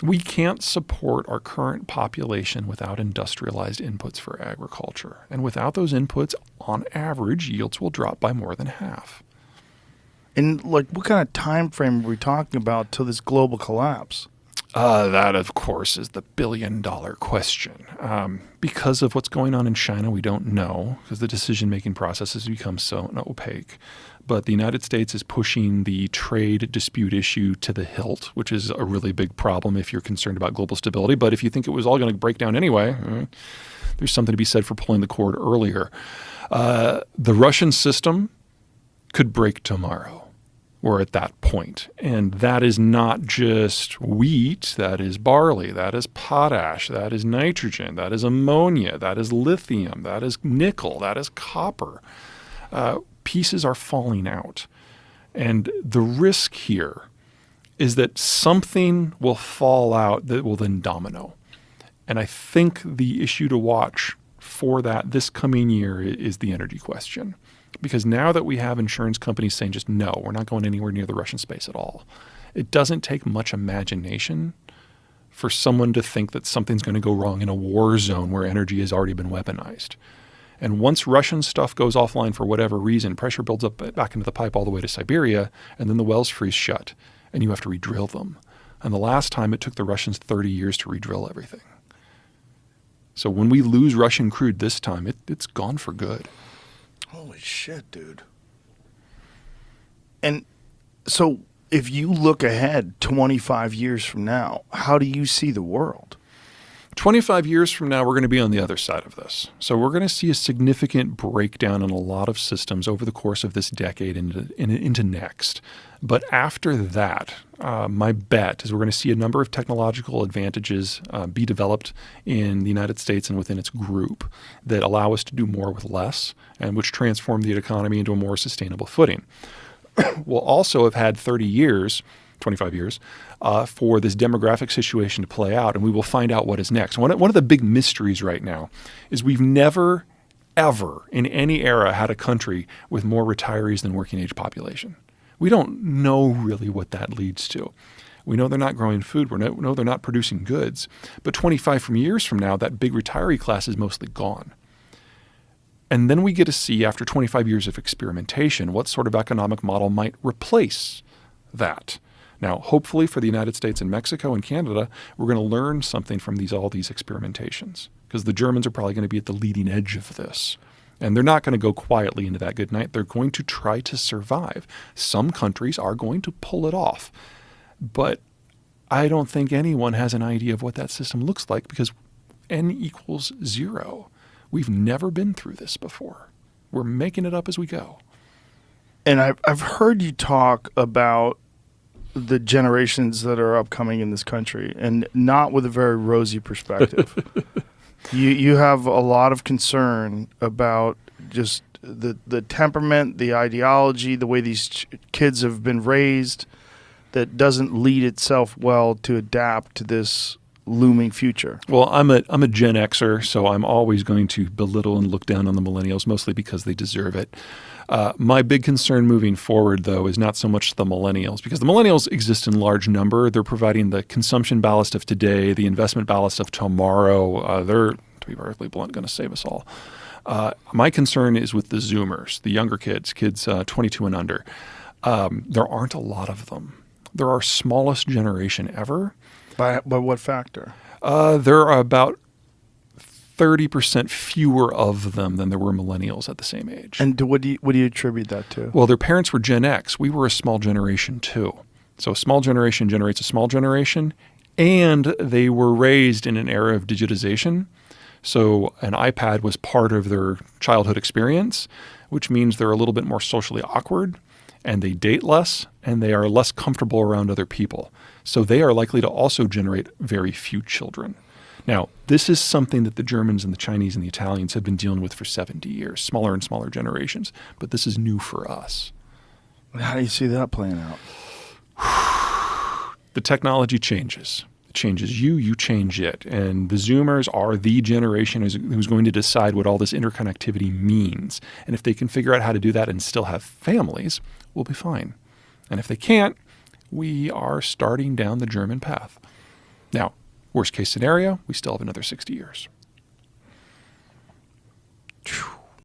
We can't support our current population without industrialized inputs for agriculture. And without those inputs, on average, yields will drop by more than half. And like, what kind of time frame are we talking about till this global collapse? That, of course, is the billion-dollar question. Because of what's going on in China, we don't know, because the decision-making process has become so opaque. But the United States is pushing the trade dispute issue to the hilt, which is a really big problem if you're concerned about global stability. But if you think it was all going to break down anyway, there's something to be said for pulling the cord earlier. The Russian system could break tomorrow. We're at that point. And that is not just wheat, that is barley, that is potash, that is nitrogen, that is ammonia, that is lithium, that is nickel, that is copper. Pieces are falling out. And the risk here is that something will fall out that will then domino. And I think the issue to watch for that this coming year is the energy question. Because now that we have insurance companies saying just no, we're not going anywhere near the Russian space at all, it doesn't take much imagination for someone to think that something's going to go wrong in a war zone where energy has already been weaponized. And once Russian stuff goes offline for whatever reason, pressure builds up back into the pipe all the way to Siberia, and then the wells freeze shut, and you have to re-drill them. And the last time it took the Russians 30 years to re-drill everything. So when we lose Russian crude this time, it's gone for good. Holy shit, dude. And so if you look ahead 25 years from now, how do you see the world? 25 years from now, we're going to be on the other side of this. So we're going to see a significant breakdown in a lot of systems over the course of this decade into next. But after that, my bet is we're going to see a number of technological advantages be developed in the United States and within its group that allow us to do more with less and which transform the economy into a more sustainable footing. We'll also have had 30 years, 25 years, for this demographic situation to play out, and we will find out what is next. One of the big mysteries right now is we've never, ever in any era had a country with more retirees than working age population. We don't know really what that leads to. We know they're not growing food. We know they're not producing goods. But 25 years from now, that big retiree class is mostly gone. And then we get to see, after 25 years of experimentation, what sort of economic model might replace that. Now, hopefully for the United States and Mexico and Canada, we're going to learn something from all these experimentations, because the Germans are probably going to be at the leading edge of this. And they're not going to go quietly into that good night. They're going to try to survive. Some countries are going to pull it off. But I don't think anyone has an idea of what that system looks like, because n equals 0. We've never been through this before. We're making it up as we go. And I've heard you talk about the generations that are upcoming in this country, and not with a very rosy perspective. You have a lot of concern about just the temperament, the ideology, the way these kids have been raised, that doesn't lead itself well to adapt to this looming future. Well, I'm a Gen Xer, so I'm always going to belittle and look down on the millennials, mostly because they deserve it. My big concern moving forward, though, is not so much the millennials, because the millennials exist in large number. They're providing the consumption ballast of today, the investment ballast of tomorrow. They're, to be perfectly blunt, going to save us all. My concern is with the Zoomers, the younger kids 22 and under. There aren't a lot of them. They're our smallest generation ever. By what factor? There are about 30% fewer of them than there were millennials at the same age. And what do you attribute that to? Well, their parents were Gen X. We were a small generation too. So a small generation generates a small generation, and they were raised in an era of digitization. So an iPad was part of their childhood experience, which means they're a little bit more socially awkward, and they date less, and they are less comfortable around other people. So they are likely to also generate very few children. Now, this is something that the Germans and the Chinese and the Italians have been dealing with for 70 years, smaller and smaller generations. But this is new for us. How do you see that playing out? The technology changes. It changes you change it. And the Zoomers are the generation who's going to decide what all this interconnectivity means. And if they can figure out how to do that and still have families, we'll be fine. And if they can't, we are starting down the German path. Now, worst case scenario, we still have another 60 years.